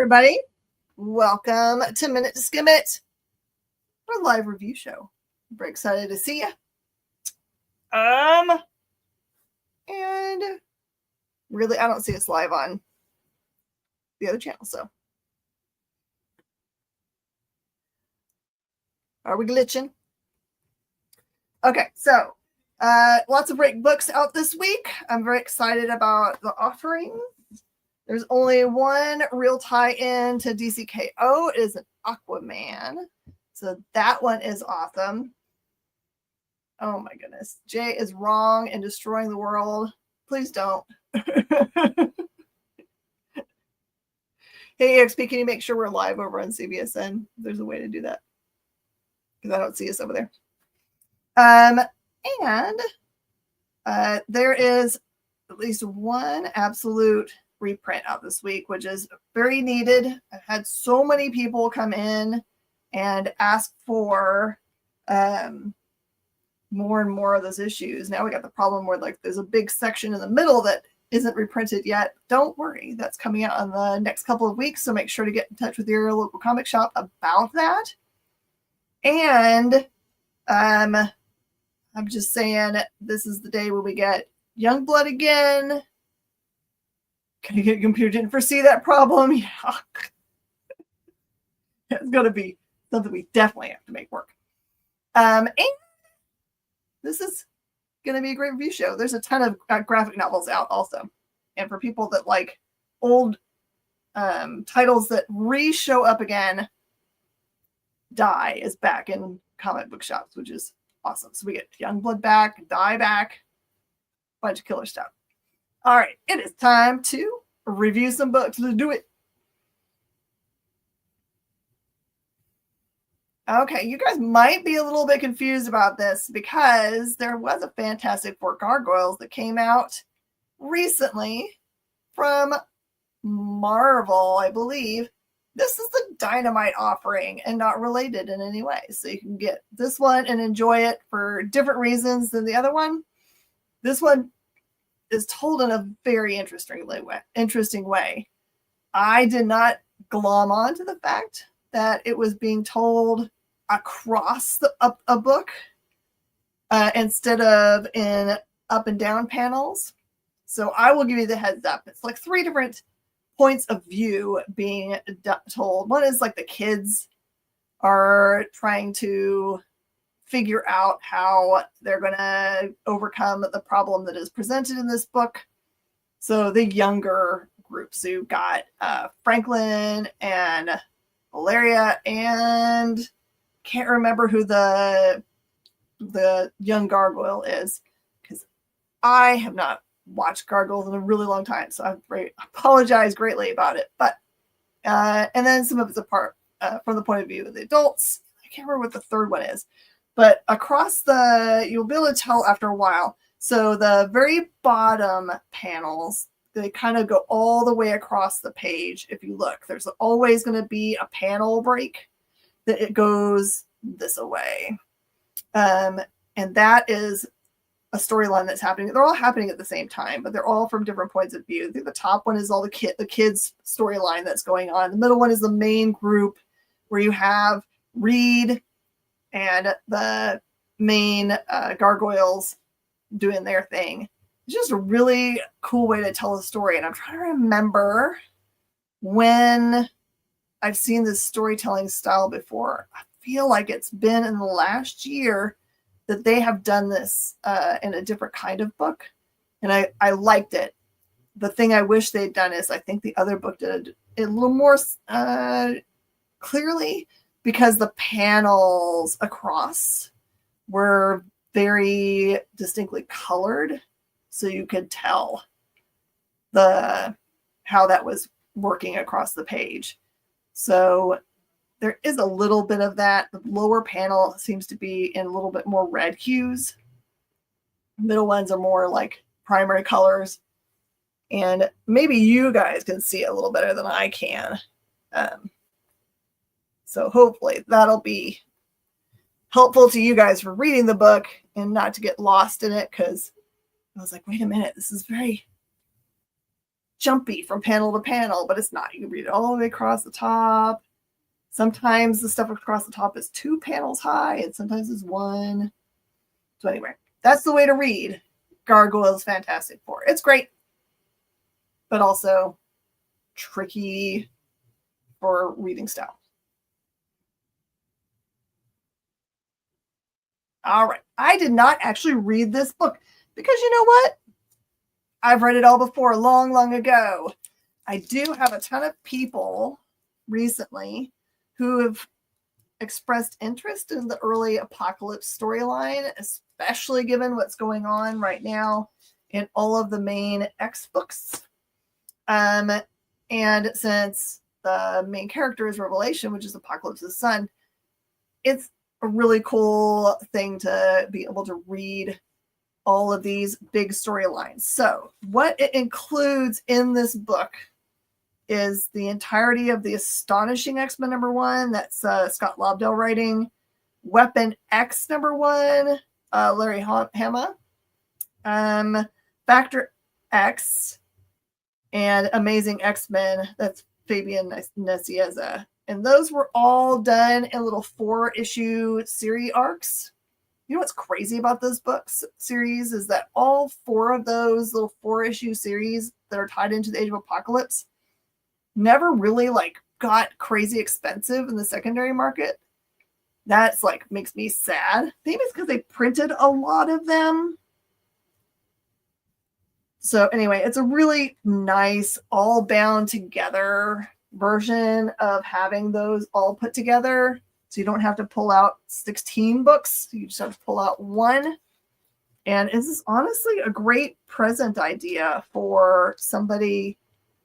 everybody. Welcome to To Skim It, our live review show. I'm very excited to see you. And really, I don't see us live on the other channel, so. Are we glitching? Okay, so lots of great books out this week. I'm very excited about the offering. There's only one real tie-in to DCKO. It is an Aquaman. So that one is awesome. Oh my goodness. Jay is wrong and destroying the world. Please don't. Hey, EXP, can you make sure we're live over on CBSN? There's a way to do that. Because I don't see us over there. There is at least one absolute reprint out this week, which is very needed. I've had so many people come in and ask for more and more of those issues. Now we got the problem where like there's a big section in the middle that isn't reprinted yet. Don't worry, that's coming out in the next couple of weeks, so make sure to get in touch with your local comic shop about that. And I'm just saying, this is the day where we get Youngblood again. Can you get a computer? Didn't foresee that problem. Yeah. It's going to be something we definitely have to make work. And this is going to be a great review show. There's a ton of graphic novels out also. And for people that like old titles that re-show up again, Die is back in comic book shops, which is awesome. So we get Youngblood back, Die back, bunch of killer stuff. All right, it is time to review some books. Let's do it. Okay, you guys might be a little bit confused about this because there was a Fantastic Four Gargoyles that came out recently from Marvel, I believe. This is the Dynamite offering and not related in any way. So you can get this one and enjoy it for different reasons than the other one. This one is told in a very interesting way. I did not glom on to the fact that it was being told across a book instead of in up and down panels. So I will give you the heads up. It's like 3 different points of view being told. One is like the kids are trying to figure out how they're going to overcome the problem that is presented in this book. So the younger groups, so you've got Franklin and Valeria, and can't remember who the young gargoyle is because I have not watched Gargoyles in a really long time, so I apologize greatly about it. But and then some of it's apart from the point of view of the adults. I can't remember what the third one is, but across you'll be able to tell after a while. So the very bottom panels, they kind of go all the way across the page. If you look, there's always going to be a panel break that it goes this way, and that is a storyline that's happening. They're all happening at the same time, but they're all from different points of view. The top one is all the kids storyline that's going on. The middle one is the main group where you have Reed and the main gargoyles doing their thing. It's just a really cool way to tell a story. And I'm trying to remember when I've seen this storytelling style before. I feel like it's been in the last year that they have done this in a different kind of book. And I liked it. The thing I wish they'd done is I think the other book did it a little more clearly because the panels across were very distinctly colored. So you could tell how that was working across the page. So there is a little bit of that. The lower panel seems to be in a little bit more red hues. Middle ones are more like primary colors. And maybe you guys can see it a little better than I can. So hopefully that'll be helpful to you guys for reading the book and not to get lost in it, because I was like, wait a minute, this is very jumpy from panel to panel, but it's not. You can read it all the way across the top. Sometimes the stuff across the top is 2 panels high, and sometimes it's 1. So anyway, that's the way to read Gargoyles Fantastic Four. It's great, but also tricky for reading style. All right. I did not actually read this book because you know what? I've read it all before, long, long ago. I do have a ton of people recently who have expressed interest in the early Apocalypse storyline, especially given what's going on right now in all of the main X books. And since the main character is Revelation, which is Apocalypse's son, it's a really cool thing to be able to read all of these big storylines. So what it includes in this book is the entirety of the Astonishing X-Men #1. That's Scott Lobdell writing. Weapon X #1, Larry Hama. Factor X and Amazing X-Men. That's Fabian Nicieza. And those were all done in little 4-issue series arcs. You know what's crazy about those books series is that all 4 of those little 4-issue series that are tied into the Age of Apocalypse never really got crazy expensive in the secondary market. That's makes me sad. Maybe it's because they printed a lot of them. So anyway, it's a really nice, all bound together version of having those all put together. So you don't have to pull out 16 books. You just have to pull out 1. And this is honestly a great present idea for somebody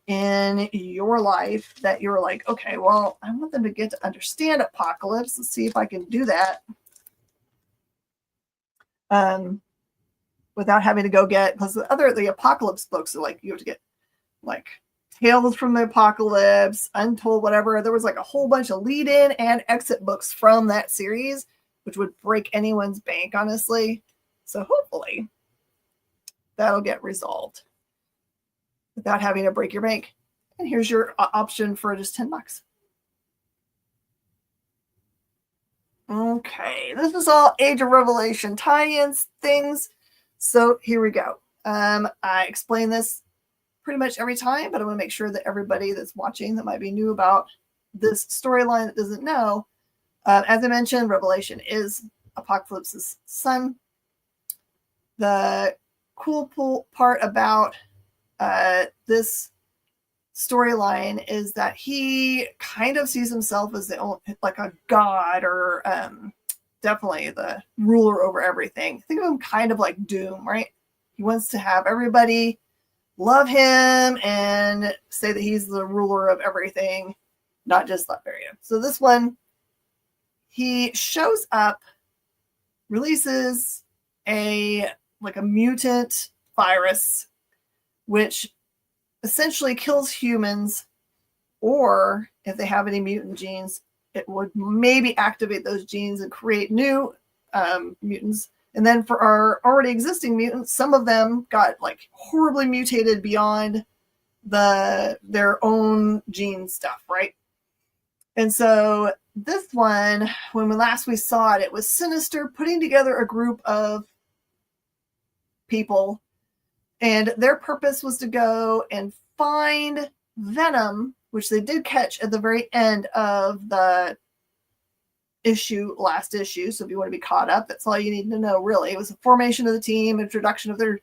in your life that you're like, okay, well, I want them to get to understand Apocalypse. Let's see if I can do that. Without having to go get, because the Apocalypse books are you have to get Tales from the Apocalypse, Untold, whatever. There was a whole bunch of lead-in and exit books from that series, which would break anyone's bank, honestly. So hopefully that'll get resolved without having to break your bank. And here's your option for just $10. Okay, this is all Age of Revelation tie-ins things. So here we go. I explain this pretty much every time, but I want to make sure that everybody that's watching that might be new about this storyline that doesn't know, as I mentioned, Revelation is Apocalypse's son. The cool part about this storyline is that he kind of sees himself as a god, or definitely the ruler over everything. Think of him kind of like Doom, right? He wants to have everybody love him and say that he's the ruler of everything, not just Latveria. So this one, he shows up, releases a mutant virus, which essentially kills humans, or if they have any mutant genes, it would maybe activate those genes and create new mutants. And then for our already existing mutants, some of them got horribly mutated beyond their own gene stuff, right? And so this one, when last we saw it, it was Sinister putting together a group of people, and their purpose was to go and find Venom, which they did catch at the very end of the last issue. So if you want to be caught up, that's all you need to know, really. It was a formation of the team, introduction of their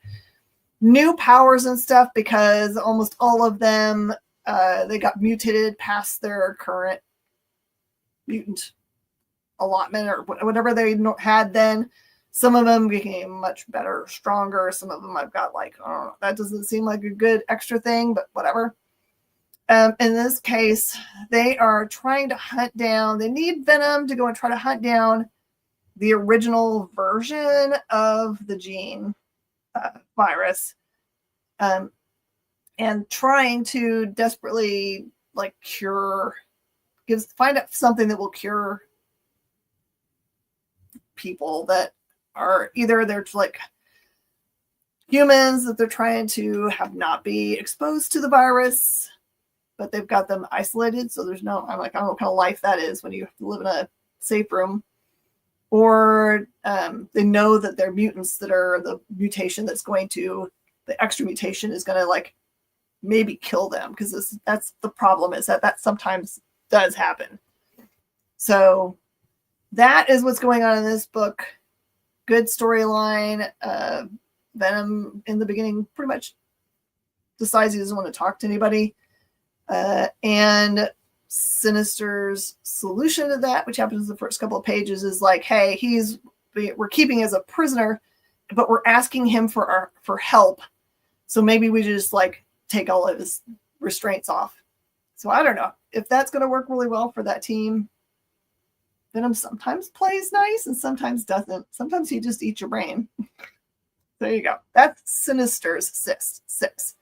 new powers and stuff, because almost all of them, they got mutated past their current mutant allotment or whatever they had then. Some of them became much better, stronger. Some of them I've got that doesn't seem like a good extra thing, but whatever. In this case, they are trying to hunt down, they need Venom to go and try to hunt down the original version of the gene virus, and trying to desperately find out something that will cure people that are either they're humans that they're trying to have not be exposed to the virus, but they've got them isolated. So there's no, I'm like, I don't know what kind of life that is when you have to live in a safe room. Or they know that they're mutants that are the mutation that's going to, the extra mutation is going to like maybe kill them, because that's the problem, is that sometimes does happen. So that is what's going on in this book. Good storyline. Venom in the beginning pretty much decides he doesn't want to talk to anybody. And Sinister's solution to that, which happens in the first couple of pages, is like, hey, we're keeping as a prisoner, but we're asking him for help. So maybe we just like take all of his restraints off. So I don't know if that's going to work really well for that team. Venom sometimes plays nice and sometimes doesn't. Sometimes he just eats your brain. There you go. That's Sinister's 6.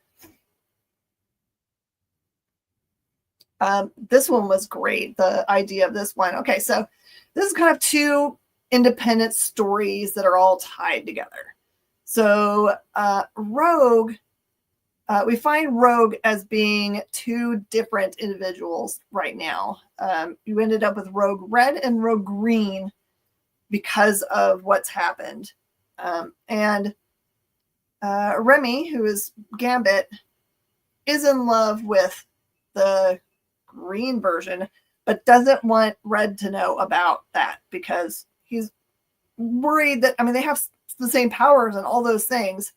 This one was great. The idea of this one. Okay, so this is kind of two independent stories that are all tied together. So Rogue, we find Rogue as being two different individuals right now. You ended up with Rogue Red and Rogue Green because of what's happened. And Remy, who is Gambit, is in love with the green version, but doesn't want Red to know about that because he's worried that, I mean, they have the same powers and all those things,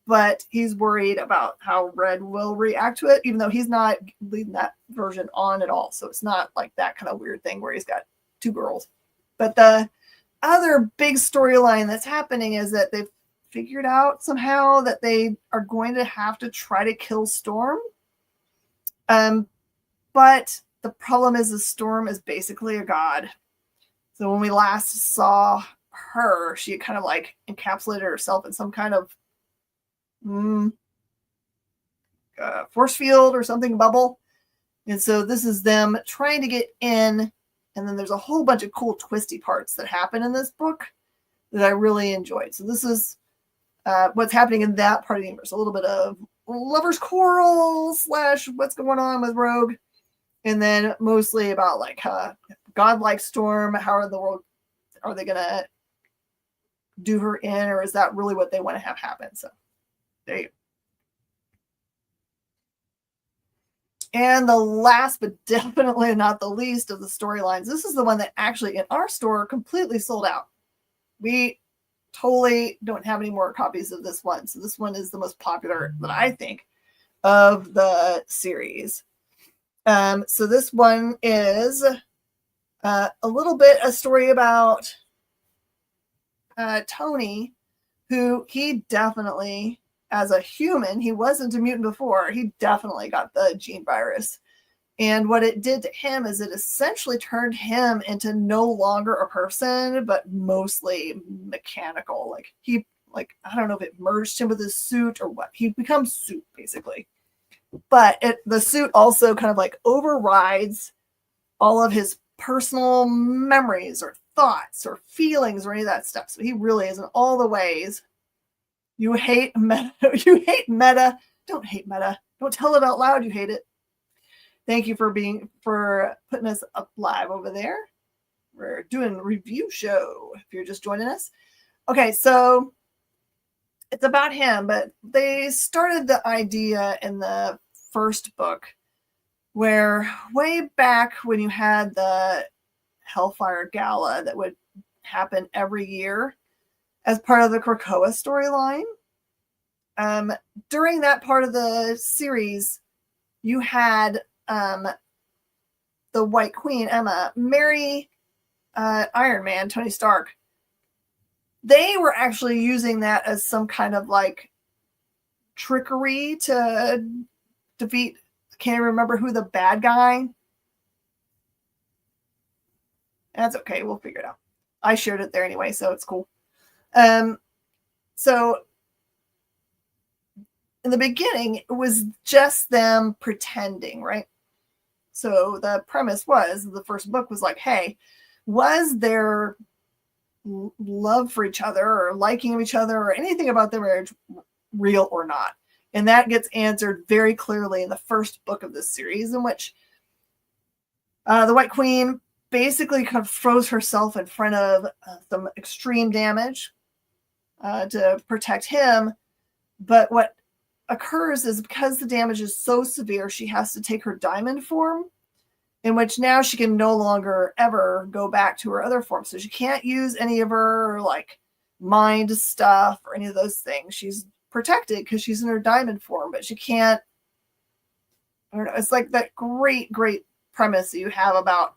but he's worried about how Red will react to it, even though he's not leading that version on at all. So it's not like that kind of weird thing where he's got two girls. But the other big storyline that's happening is that they've figured out somehow that they are going to have to try to kill Storm. But the problem is the Storm is basically a god. So when we last saw her, she kind of like encapsulated herself in some kind of force field or something, bubble. And so this is them trying to get in. And then there's a whole bunch of cool twisty parts that happen in this book that I really enjoyed. So this is what's happening in that part of the universe. A little bit of Lover's Quarrel / what's going on with Rogue. And then mostly about like godlike Storm. How in the world are they going to do her in? Or is that really what they want to have happen? So there you go. And the last, but definitely not the least of the storylines, this is the one that actually in our store completely sold out. We totally don't have any more copies of this one. So this one is the most popular that I think of the series. So this one is a little bit a story about Tony, who he definitely, as a human, he wasn't a mutant before. He definitely got the gene virus. And what it did to him is it essentially turned him into no longer a person, but mostly mechanical. I don't know if it merged him with his suit or what. He becomes suit, basically. But the suit also kind of like overrides all of his personal memories or thoughts or feelings or any of that stuff. So he really is in all the ways. You hate meta. You hate meta. Don't hate meta. Don't tell it out loud. You hate it. Thank you for putting us up live over there. We're doing a review show if you're just joining us. Okay, so it's about him, but they started the idea in the first book where way back when you had the Hellfire Gala that would happen every year as part of the Krakoa storyline. During that part of the series, you had the White Queen, Emma, marry Iron Man, Tony Stark. They were actually using that as some kind of like trickery to defeat, I can't remember who the bad guy. That's okay, we'll figure it out. I shared it there anyway, so it's cool. So in the beginning, it was just them pretending, right? So the premise was, the first book was like, hey, was their love for each other or liking of each other or anything about their marriage real or not. And that gets answered very clearly in the first book of this series, in which the White Queen basically kind of throws herself in front of some extreme damage to protect him. But what occurs is, because the damage is so severe, she has to take her diamond form, in which now she can no longer ever go back to her other form. So she can't use any of her like mind stuff or any of those things. She's protected because she's in her diamond form, but she can't. I don't know. It's like that great premise that you have about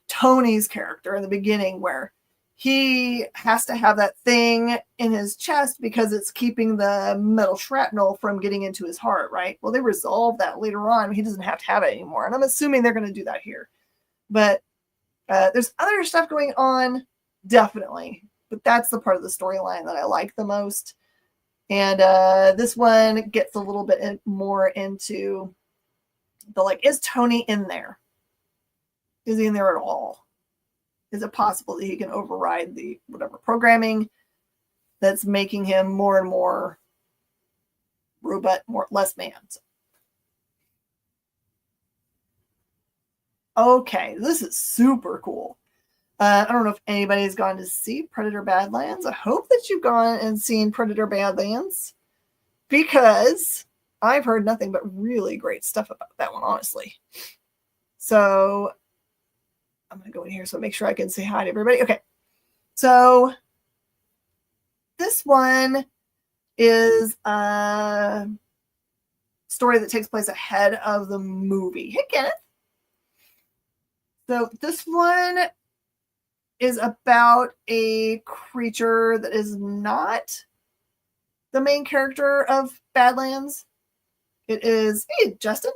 Tony's character in the beginning, where he has to have that thing in his chest because it's keeping the metal shrapnel from getting into his heart, right? Well, they resolve that later on. He doesn't have to have it anymore. And I'm assuming they're going to do that here. But there's other stuff going on, definitely. But that's the part of the storyline that I like the most. And this one gets a little bit more into the, like, is Tony in there? Is he in there at all? Is it possible that he can override the whatever programming that's making him more and more robot, less man? Okay, this is super cool. I don't know if anybody's gone to see Predator Badlands. I hope that you've gone and seen Predator Badlands, because I've heard nothing but really great stuff about that one, honestly. So I'm going to go in here so make sure I can say hi to everybody. Okay. So this one is a story that takes place ahead of the movie. Hey, Kenneth. So this one is about a creature that is not the main character of Badlands. It is, hey, Justin.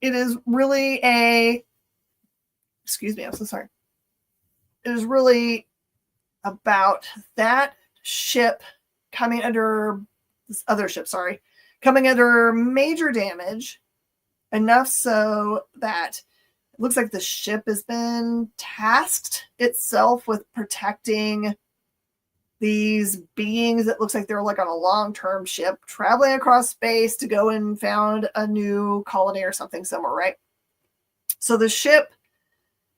It is really excuse me, I'm so sorry. It is really about that ship coming under, this other ship, coming under major damage, enough so that it looks like the ship has been tasked itself with protecting these beings that looks like they're like on a long-term ship traveling across space to go and found a new colony or something somewhere, right? So the ship,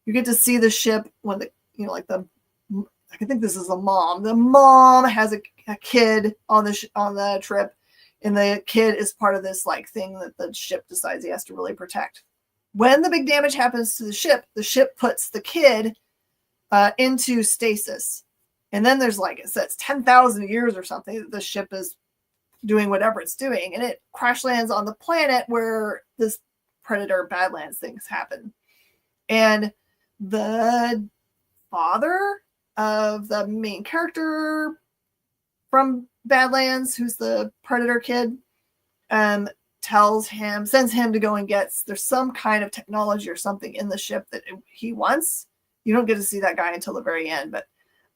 you get to see the ship when the, I think this is a mom. The mom has a kid on the trip, and the kid is part of this like thing that the ship decides he has to really protect. When the big damage happens to the ship puts the kid into stasis. And then there's, like, it says 10,000 years or something that the ship is doing whatever it's doing. And it crash lands on the planet where this Predator Badlands things happen. And the father of the main character from Badlands, who's the Predator kid, sends him to go and there's some kind of technology or something in the ship that he wants. You don't get to see that guy until the very end,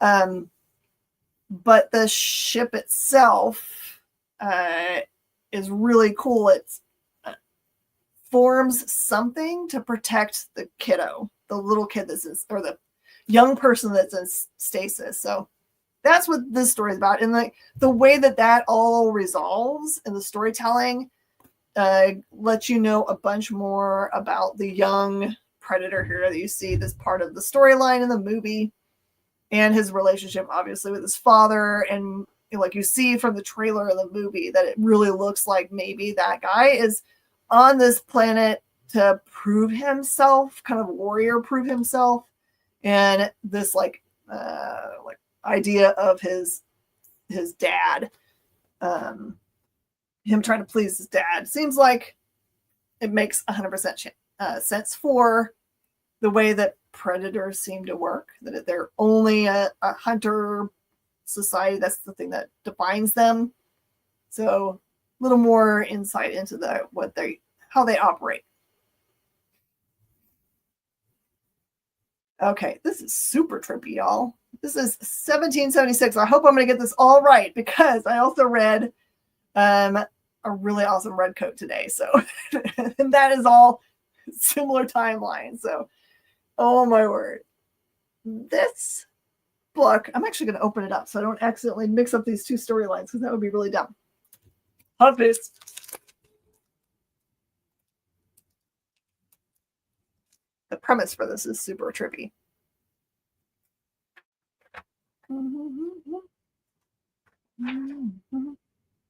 but the ship itself is really cool. It forms something to protect the kiddo, the little kid or the young person that's in stasis. So that's what this story is about. And like the way that all resolves in the storytelling lets you know a bunch more about the young Predator here that you see this part of the storyline in the movie, and his relationship obviously with his father. And like you see from the trailer of the movie that it really looks like maybe that guy is on this planet to prove himself, kind of warrior prove himself. And this like idea of his dad, him trying to please his dad, seems like it makes 100% sense for the way that predators seem to work, that they're only a hunter society. That's the thing that defines them. So a little more insight into how they operate. Okay, this is super trippy, y'all. This is 1776. I hope I'm going to get this all right, because I also read a really awesome red coat today. So, and that is all similar timeline. So, oh my word. This book, I'm actually going to open it up so I don't accidentally mix up these two storylines, because that would be really dumb. Hot face. The premise for this is super trippy.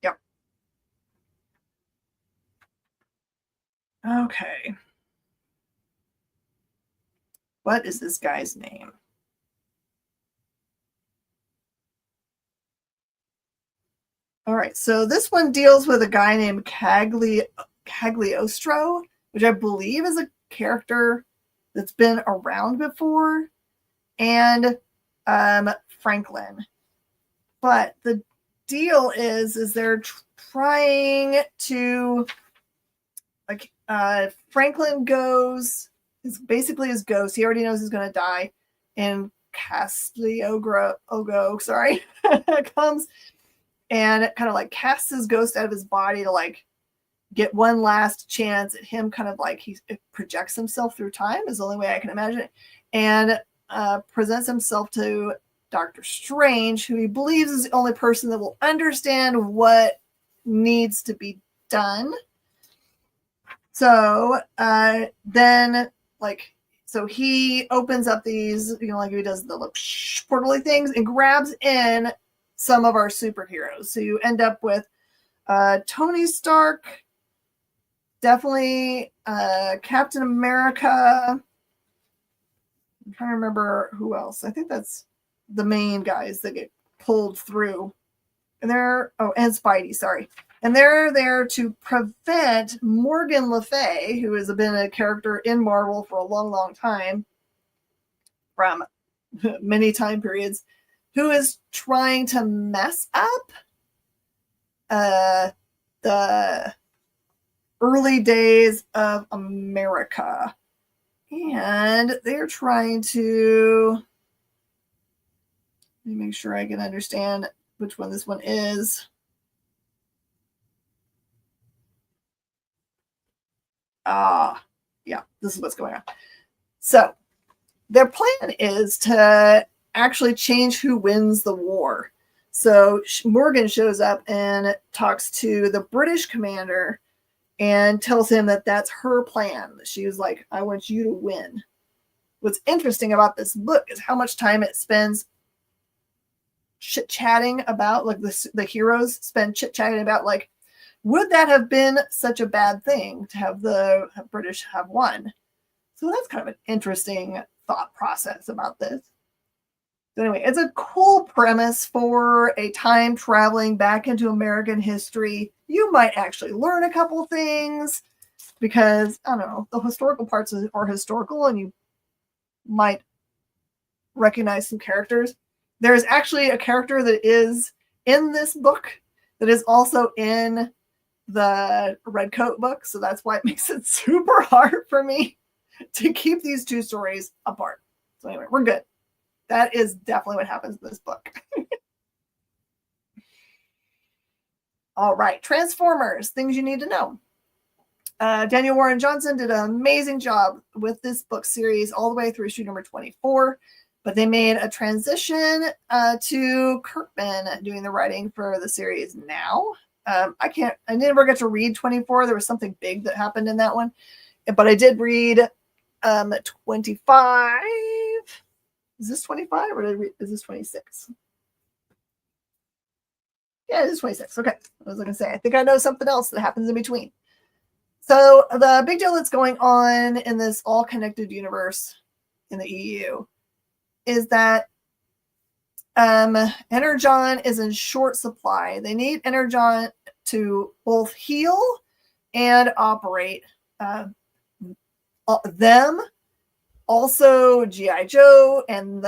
Yep. Okay. What is this guy's name? All right, so this one deals with a guy named Cagliostro, which I believe is a character that's been around before, and Franklin. But the deal is they're trying to, like, Franklin goes, is basically his ghost. He already knows he's going to die, and Ogo, sorry, comes and kind of like casts his ghost out of his body to like get one last chance at him, kind of like he projects himself through time is the only way I can imagine it, and presents himself to Doctor Strange, who he believes is the only person that will understand what needs to be done. So then, like, so he opens up these, you know, like he does the like portally things and grabs in some of our superheroes. So you end up with Tony Stark, definitely Captain America. I'm trying to remember who else. I think that's the main guys that get pulled through. And and Spidey, sorry. And they're there to prevent Morgan Le Fay, who has been a character in Marvel for a long, long time, from many time periods, who is trying to mess up the early days of America. And they're trying to, let me make sure I can understand which one this one is. Yeah, this is what's going on. So their plan is to actually change who wins the war. So Morgan shows up and talks to the British commander and tells him that that's her plan. She was like, I want you to win. What's interesting about this book is how much time it spends chit-chatting about, like the heroes spend chit-chatting about, like, would that have been such a bad thing to have the British have won? So that's kind of an interesting thought process about this. So anyway, it's a cool premise for a time traveling back into American history. You might actually learn a couple things because, I don't know, the historical parts are historical and you might recognize some characters. There's actually a character that is in this book that is also in the Red Coat book. So that's why it makes it super hard for me to keep these two stories apart. So anyway, we're good. That is definitely what happens in this book. All right, Transformers, things you need to know. Daniel Warren Johnson did an amazing job with this book series all the way through issue number 24, but they made a transition to Kirkman doing the writing for the series now. I never got to read 24. There was something big that happened in that one, but I did read 25. Is this 25 or is this 26? Yeah, it is 26. Okay. I was going to say, I think I know something else that happens in between. So the big deal that's going on in this all connected universe in the EU is that Energon is in short supply. They need Energon to both heal and operate them. Also, G.I. Joe and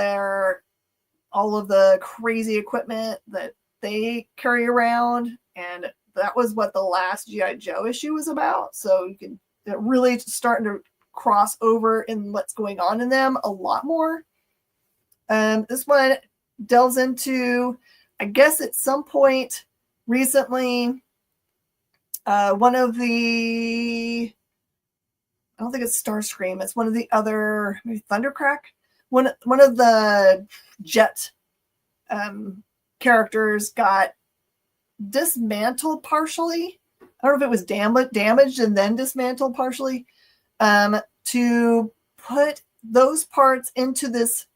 all of the crazy equipment that they carry around. And that was what the last G.I. Joe issue was about. So you can really starting to cross over in what's going on in them a lot more. This one delves into, I guess at some point recently, one of the, I don't think it's Starscream. It's one of the other, maybe Thundercrack. One of the Jet characters got dismantled partially. I don't know if it was damaged and then dismantled partially, to put those parts into this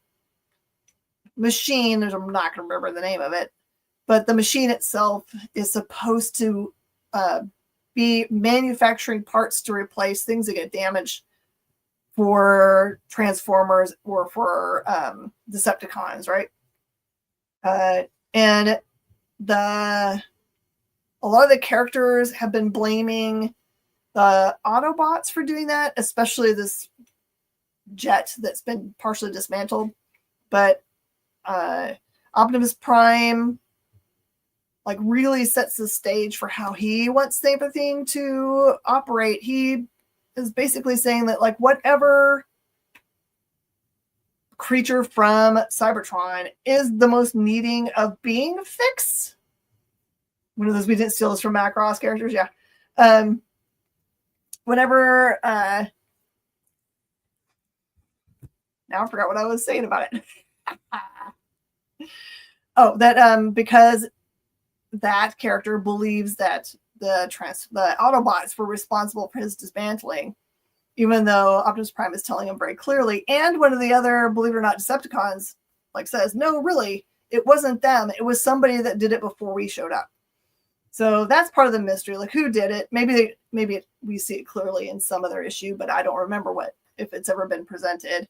machine. I'm not going to remember the name of it, but the machine itself is supposed to be manufacturing parts to replace things that get damaged for Transformers or for Decepticons, right? And a lot of the characters have been blaming the Autobots for doing that, especially this jet that's been partially dismantled. But Optimus Prime like really sets the stage for how he wants everything to operate. He is basically saying that like whatever creature from Cybertron is the most needing of being fixed. One of those we didn't steal this from Macross characters, yeah. Whenever now I forgot what I was saying about it. Oh, that because that character believes that the Autobots were responsible for his dismantling, even though Optimus Prime is telling him very clearly. And one of the other, believe it or not, Decepticons like says, no, really, it wasn't them. It was somebody that did it before we showed up. So that's part of the mystery. Like, who did it? Maybe we see it clearly in some other issue, but I don't remember if it's ever been presented.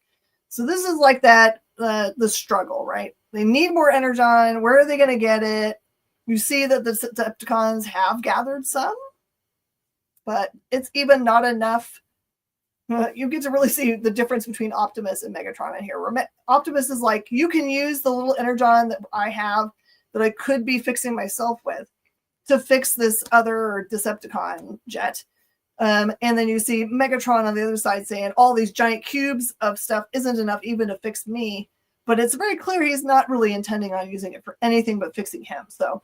So this is like that, the struggle, right? They need more Energon. Where are they going to get it? You see that the Decepticons have gathered some, but it's even not enough. You get to really see the difference between Optimus and Megatron in here. Where Optimus is like, you can use the little Energon that I have that I could be fixing myself with to fix this other Decepticon jet. And then you see Megatron on the other side saying all these giant cubes of stuff isn't enough even to fix me. But it's very clear he's not really intending on using it for anything but fixing him. So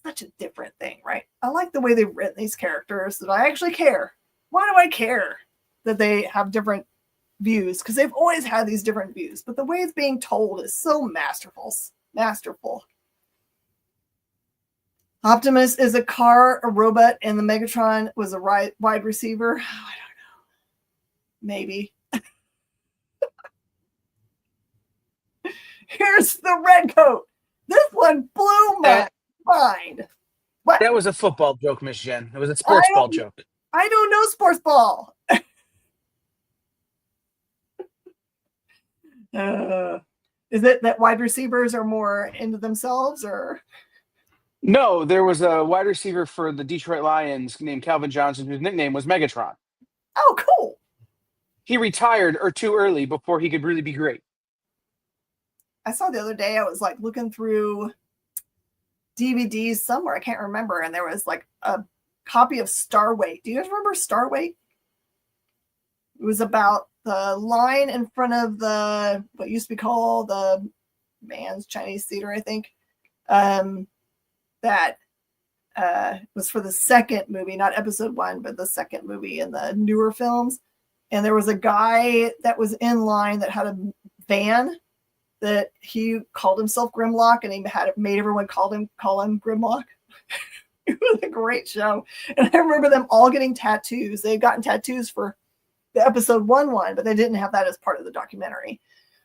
such a different thing, right? I like the way they've written these characters that I actually care. Why do I care that they have different views? Because they've always had these different views. But the way it's being told is so masterful. Optimus is a car, a robot, and the Megatron was a wide receiver. Oh, I don't know. Maybe. Here's the red coat. This one blew my mind. What? That was a football joke, Miss Jen. It was a sports ball joke. I don't know sports ball. Is it that wide receivers are more into themselves, or? No, there was a wide receiver for the Detroit Lions named Calvin Johnson, whose nickname was Megatron. Oh, cool. He retired too early before he could really be great. I saw the other day, I was like looking through DVDs somewhere, I can't remember, and there was like a copy of Starweight. Do you guys remember Starweight? It was about the line in front of the what used to be called the Man's Chinese Theater, I think. That was for the second movie, not episode 1, but the second movie in the newer films. And there was a guy that was in line that had a van that he called himself Grimlock, and he made everyone call him Grimlock. It was a great show. And I remember them all getting tattoos. They'd gotten tattoos for the episode 1, but they didn't have that as part of the documentary.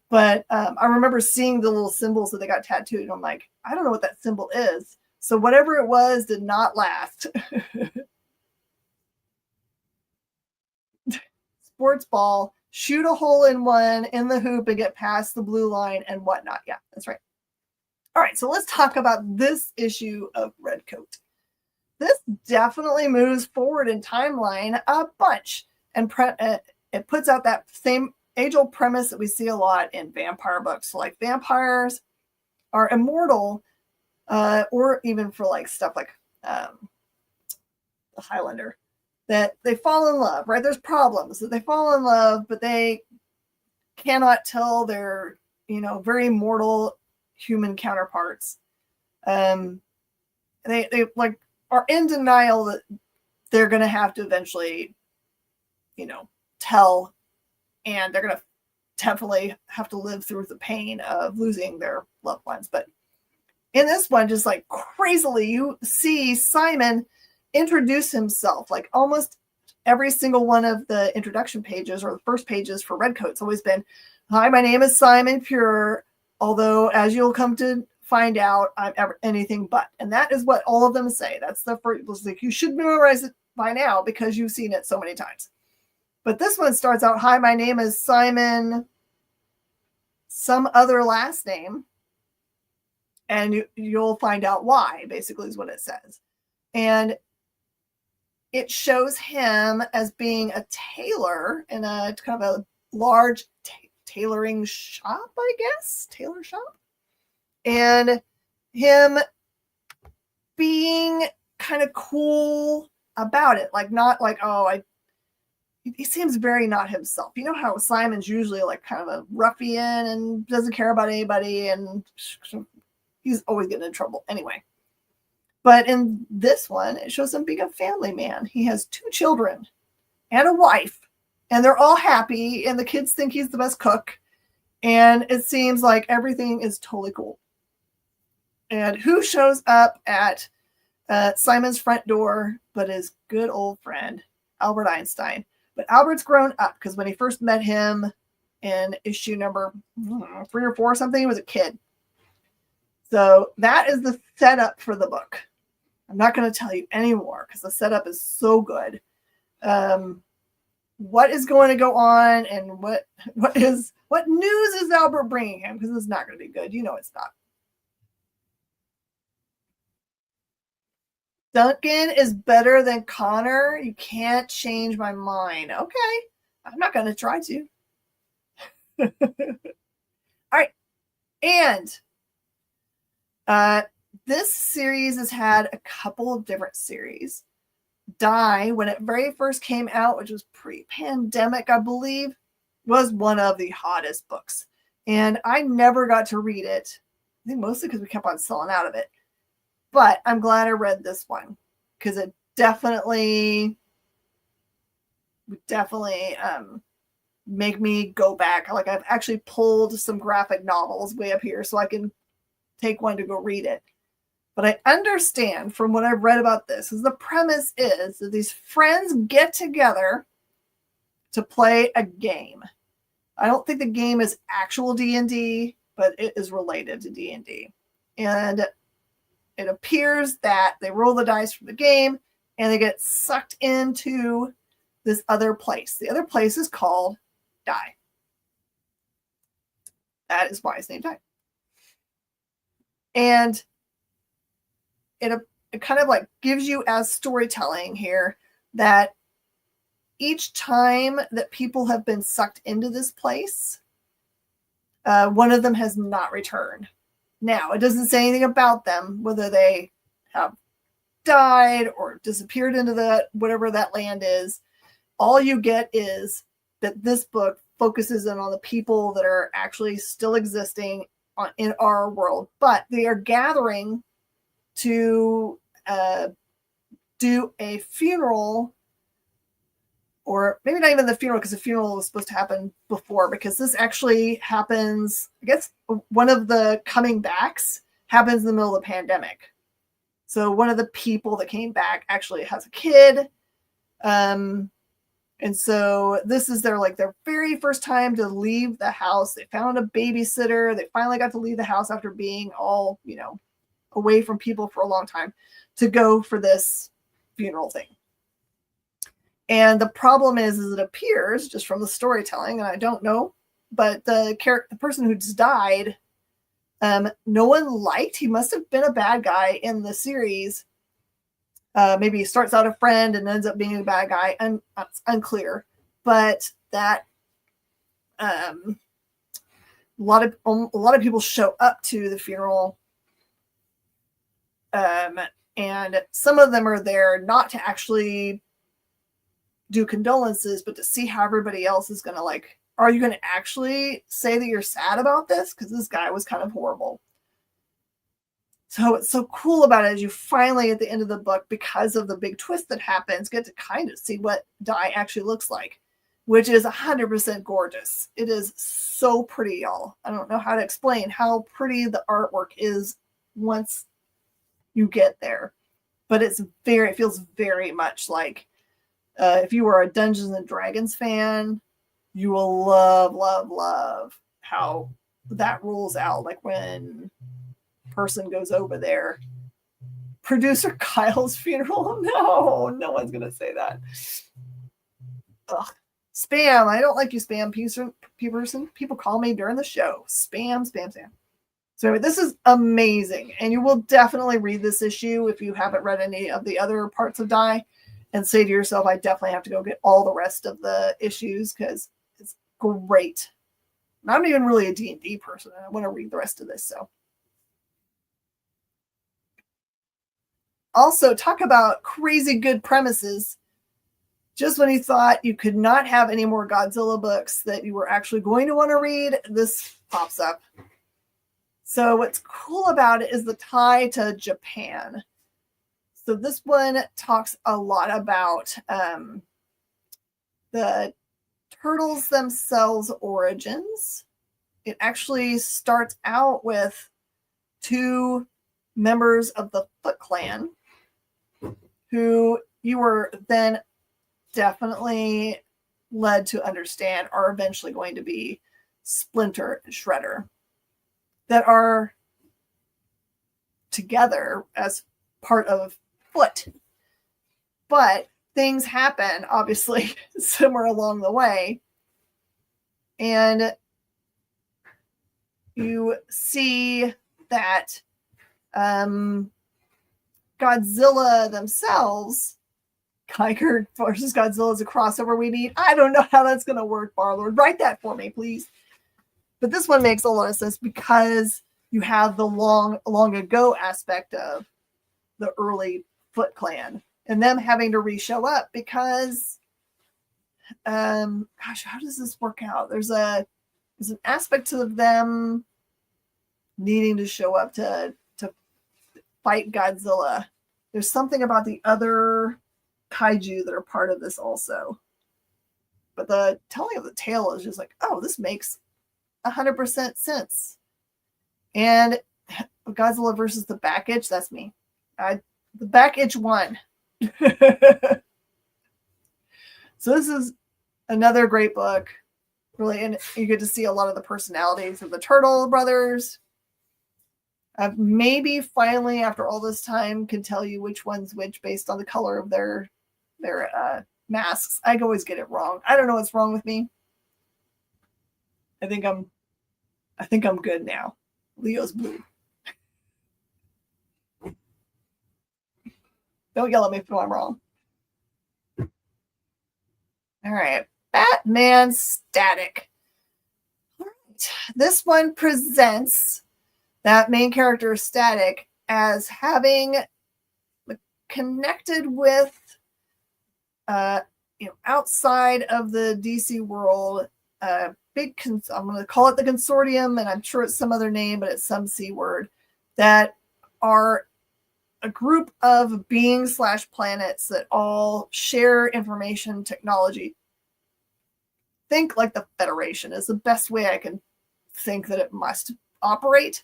But I remember seeing the little symbols that they got tattooed. And I'm like, I don't know what that symbol is. So whatever it was did not last. Sports ball, shoot a hole in one in the hoop and get past the blue line and whatnot. Yeah, that's right. All right, so let's talk about this issue of Redcoat. This definitely moves forward in timeline a bunch. And it puts out that same age-old premise that we see a lot in vampire books. So like vampires are immortal, or even for like stuff like the Highlander, that they fall in love, right? There's problems that they fall in love, but they cannot tell their, very mortal human counterparts. They like are in denial that they're going to have to eventually, tell, and they're going to definitely have to live through the pain of losing their loved ones. But In this one, just like crazily, you see Simon introduce himself. Like almost every single one of the introduction pages or the first pages for Redcoat's always been, "Hi, my name is Simon Pure, although as you'll come to find out, I'm anything but." And that is what all of them say. That's the first, like, you should memorize it by now because you've seen it so many times. But this one starts out, "Hi, my name is Simon, some other last name." And you'll find out why, basically, is what it says. And it shows him as being a tailor in a kind of a large tailoring shop, I guess, tailor shop. And him being kind of cool about it, like not like, oh, he seems very not himself. You know how Simon's usually like kind of a ruffian and doesn't care about anybody, and he's always getting in trouble anyway. But in this one, it shows him being a family man. He has 2 children and a wife, and they're all happy, and the kids think he's the best cook, and it seems like everything is totally cool. And who shows up at Simon's front door but his good old friend, Albert Einstein. But Albert's grown up, because when he first met him in issue number 3 or 4 or something, he was a kid. So that is the setup for the book. I'm not going to tell you any more because the setup is so good. What is going to go on, and what news is Albert bringing him? Because it's not going to be good. You know it's not. Duncan is better than Connor. You can't change my mind. Okay, I'm not going to try to. All right, and this series has had a couple of different series. Die, when it very first came out, which was pre-pandemic, I believe, was one of the hottest books. And I never got to read it. I think mostly because we kept on selling out of it. But I'm glad I read this one, because it definitely make me go back. Like, I've actually pulled some graphic novels way up here so I can take one to go read it. But I understand from what I've read about this is the premise is that these friends get together to play a game. I don't think the game is actual D&D, but it is related to D&D. And it appears that they roll the dice from the game and they get sucked into this other place. The other place is called Die. That is why it's named Die. And it kind of like gives you as storytelling here that each time that people have been sucked into this place, one of them has not returned. Now, it doesn't say anything about them, whether they have died or disappeared into whatever that land is. All you get is that this book focuses in on the people that are actually still existing in our world, but they are gathering to do a funeral, or maybe not even the funeral, because the funeral was supposed to happen before, because this actually happens, I guess one of the coming backs happens in the middle of the pandemic. So one of the people that came back actually has a kid. And so this is their very first time to leave the house. They found a babysitter. They finally got to leave the house after being all, away from people for a long time, to go for this funeral thing. And the problem is it appears, just from the storytelling, and I don't know, but the person who just died, no one liked. He must have been a bad guy in the series. Maybe he starts out a friend and ends up being a bad guy, and it's unclear. But that a lot of people show up to the funeral, and some of them are there not to actually do condolences, but to see how everybody else is going to are you going to actually say that you're sad about this? Because this guy was kind of horrible. So what's so cool about it is you finally, at the end of the book, because of the big twist that happens, get to kind of see what Die actually looks like, which is 100% gorgeous. It is so pretty, y'all. I don't know how to explain how pretty the artwork is once you get there. But it feels very much like if you were a Dungeons and Dragons fan, you will love how that rolls out. Like when person goes over there, producer Kyle's funeral. No one's gonna say that. Ugh. Spam. I don't like you, spam person. People call me during the show. Spam. So this is amazing, and you will definitely read this issue if you haven't read any of the other parts of Die, and say to yourself, I definitely have to go get all the rest of the issues because it's great. And I'm not even really a D&D person, and I want to read the rest of this. So, also talk about crazy good premises. Just when you thought you could not have any more Godzilla books that you were actually going to want to read, this pops up. So what's cool about it is the tie to Japan. So this one talks a lot about the turtles themselves' origins. It actually starts out with 2 members of the Foot Clan who you were then definitely led to understand are eventually going to be Splinter and Shredder, that are together as part of Foot. But things happen, obviously, somewhere along the way. And you see that Godzilla themselves, Geiger versus Godzilla is a crossover we need. I don't know how that's going to work, Barlord. Write that for me, please. But this one makes a lot of sense because you have the long ago aspect of the early Foot Clan and them having to re-show up because, gosh, how does this work out? There's an aspect of them needing to show up to fight Godzilla. There's something about the other kaiju that are part of this also. But the telling of the tale is just like, oh, this makes 100% sense. And Godzilla versus the back itch, that's me. The back itch won. So this is another great book. Really, and you get to see a lot of the personalities of the Turtle brothers. Maybe finally, after all this time, can tell you which one's which based on the color of their masks. I always get it wrong. I don't know what's wrong with me. I think I'm good now. Leo's blue. Don't yell at me if I'm wrong. All right. Batman Static. All right. This one presents that main character Static as having connected with outside of the DC world, I'm going to call it the consortium, and I'm sure it's some other name, but it's some C word, that are a group of beings / planets that all share information technology. Think like the Federation is the best way I can think that it must operate.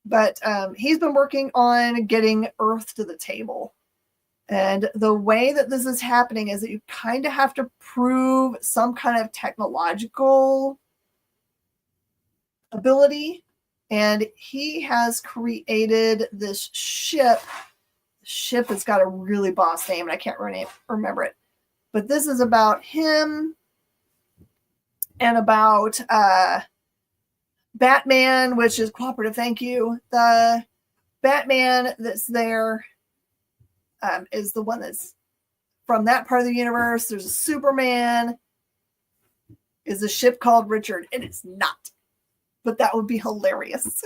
But he's been working on getting Earth to the table. And the way that this is happening is that you kind of have to prove some kind of technological ability. And he has created this ship. The ship has got a really boss name, and I can't remember it. But this is about him and about Batman, which is cooperative. Thank you. The Batman that's there is the one that's from that part of the universe. There's a Superman. Is a ship called Richard? And it's not. But that would be hilarious.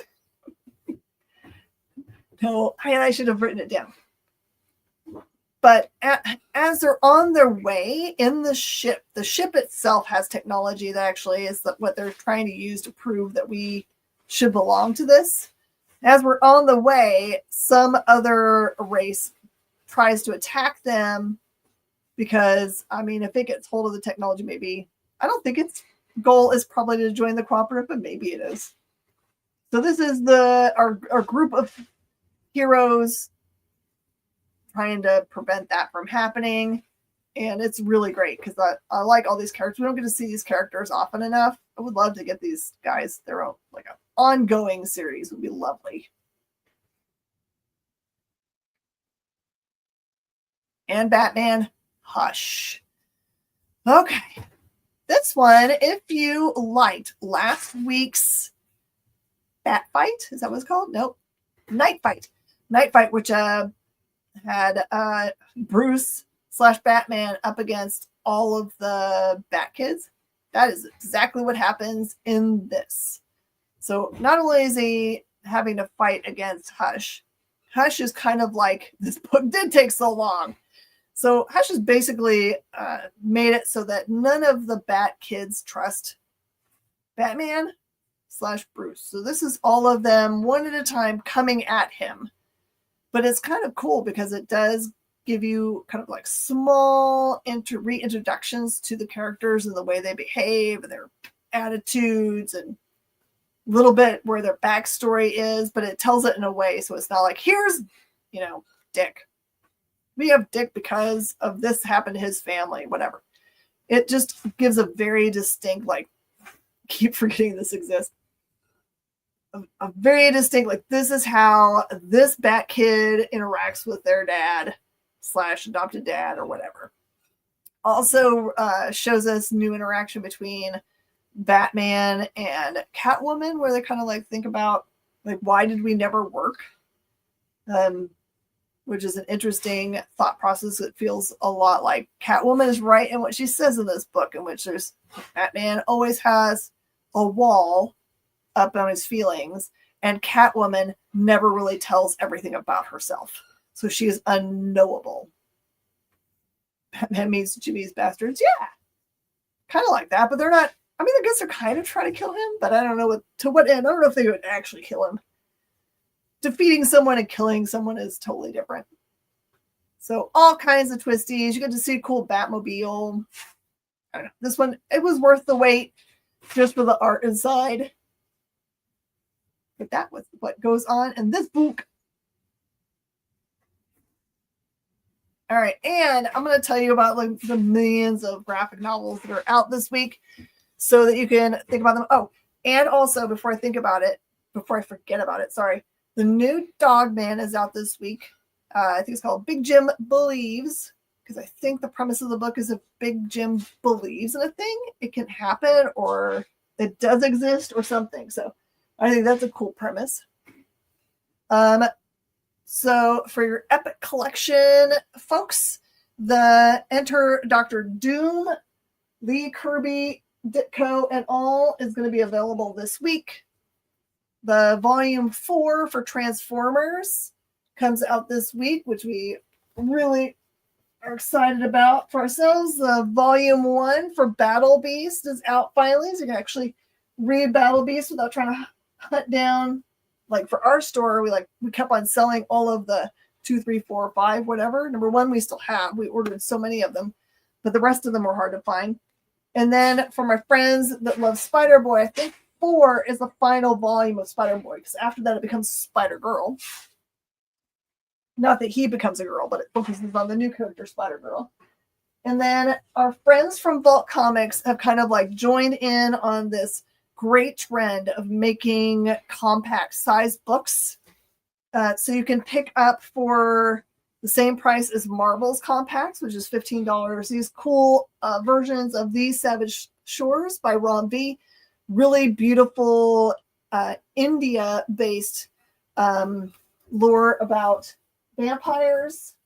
No, I should have written it down. But as they're on their way in the ship itself has technology that actually is what they're trying to use to prove that we should belong to this. As we're on the way, some other race tries to attack them because, I mean, if it gets hold of the technology, maybe, I don't think its goal is probably to join the cooperative, but maybe it is. So this is our group of heroes trying to prevent that from happening. And it's really great because I like all these characters. We don't get to see these characters often enough. I would love to get these guys their own, like an ongoing series would be lovely. And Batman, Hush. Okay. This one, if you liked last week's Bat Fight, is that what it's called? Nope. Night Fight. Night Fight, which had Bruce / Batman up against all of the Bat Kids. That is exactly what happens in this. So not only is he having to fight against Hush, Hush is kind of like, this book did take so long. So Hush has basically made it so that none of the Bat Kids trust Batman / Bruce. So this is all of them one at a time coming at him. But it's kind of cool because it does give you kind of like small reintroductions to the characters and the way they behave and their attitudes and a little bit where their backstory is, but it tells it in a way so it's not like, here's, Dick. We have Dick because of this happened to his family, whatever. It just gives a very distinct, like, keep forgetting this exists. A very distinct, like, this is how this Bat Kid interacts with their dad / adopted dad or whatever. Also shows us new interaction between Batman and Catwoman, where they kind of like think about, like, why did we never work? Which is an interesting thought process. It feels a lot like Catwoman is right in what she says in this book, in which there's Batman always has a wall up on his feelings, and Catwoman never really tells everything about herself. So she is unknowable. Batman meets Jimmy's bastards. Yeah. Kind of like that, but they're not. I mean, I guess they're kind of trying to kill him, but I don't know to what end. I don't know if they would actually kill him. Defeating someone and killing someone is totally different. So all kinds of twisties. You get to see a cool Batmobile. I don't know. This one, it was worth the wait just for the art inside. But that was what goes on in this book. All right, and I'm going to tell you about like the millions of graphic novels that are out this week so that you can think about them. Oh, and also before I forget about it, sorry, the new Dog Man is out this week. I think it's called Big Jim Believes, because I think the premise of the book is if Big Jim believes in a thing, it can happen or it does exist or something. So I think that's a cool premise. So for your Epic Collection, folks, the Enter Dr. Doom, Lee Kirby, Ditko, and all is going to be available this week. The Volume 4 for Transformers comes out this week, which we really are excited about for ourselves. The Volume 1 for Battle Beast is out finally, so you can actually read Battle Beast without trying to hunt down. Like for our store, we kept on selling all of the 2, 3, 4, 5, whatever. Number 1, we still have. We ordered so many of them, but the rest of them were hard to find. And then for my friends that love Spider-Boy, I think 4 is the final volume of Spider-Boy, because after that it becomes Spider-Girl. Not that he becomes a girl, but it focuses on the new character Spider-Girl. And then our friends from Vault Comics have kind of like joined in on this great trend of making compact size books. So you can pick up for the same price as Marvel's compacts, which is $15. These cool versions of These Savage Shores by Ron V. Really beautiful India-based lore about vampires.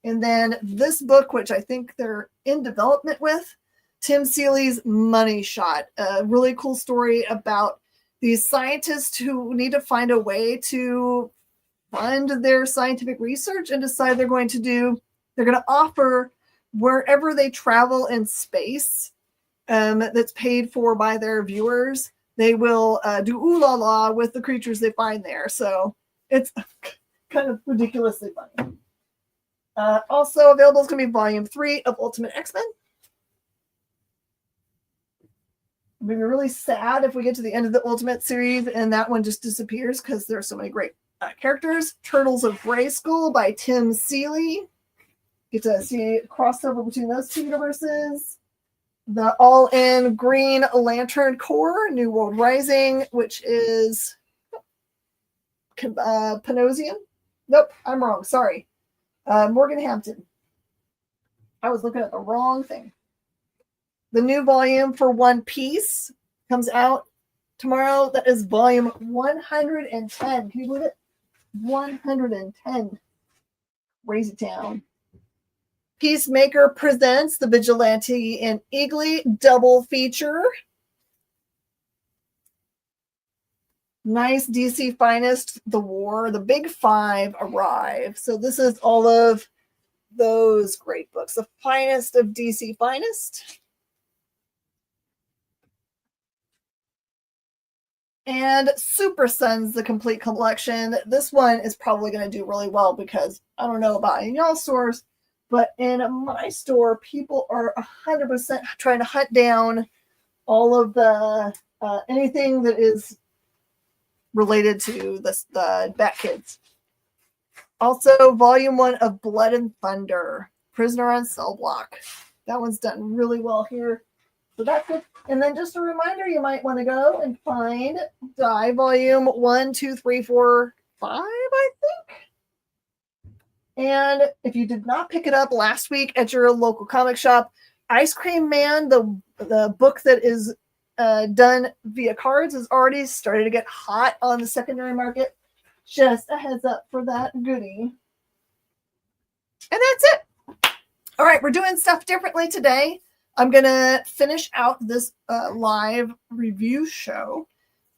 And then this book, which I think they're in development with, Tim Seeley's Money Shot, a really cool story about these scientists who need to find a way to fund their scientific research and decide they're going to offer wherever they travel in space that's paid for by their viewers. They will do ooh la la with the creatures they find there. So it's kind of ridiculously funny. Also available is going to be Volume 3 of Ultimate X-Men. I'm going to be really sad if we get to the end of the Ultimate series and that one just disappears because there are so many great characters. Turtles of Grayskull by Tim Seeley. Get to see a crossover between those two universes. The all-in Green Lantern Corps, New World Rising, which is Panosian. Nope, I'm wrong. Sorry. Morgan Hampton. I was looking at the wrong thing. The new volume for One Piece comes out tomorrow. That is volume 110. Can you believe it? 110. Crazy Town. Peacemaker presents The Vigilante and Eagly double feature. Nice DC Finest, The War, The Big Five arrive. So this is all of those great books. The finest of DC Finest. And Super Sons, the complete collection. This one is probably going to do really well because I don't know about in y'all stores, but in my store, people are 100% trying to hunt down all of the anything that is related to the Bat Kids. Also, Volume 1 of Blood and Thunder, Prisoner on Cell Block. That one's done really well here. So that's it. And then just a reminder, you might want to go and find Die Volume 1, 2, 3, 4, 5, I think. And if you did not pick it up last week at your local comic shop, Ice Cream Man, the book that is done via cards, has already started to get hot on the secondary market. Just a heads up for that goodie. And that's it. All right, we're doing stuff differently today. I'm going to finish out this live review show.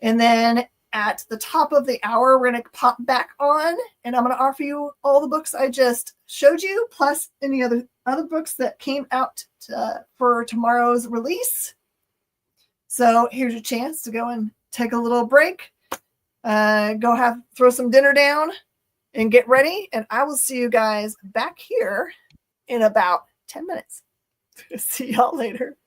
And then at the top of the hour, we're going to pop back on. And I'm going to offer you all the books I just showed you, plus any other books that came out for tomorrow's release. So here's your chance to go and take a little break. Throw some dinner down and get ready. And I will see you guys back here in about 10 minutes. See y'all later.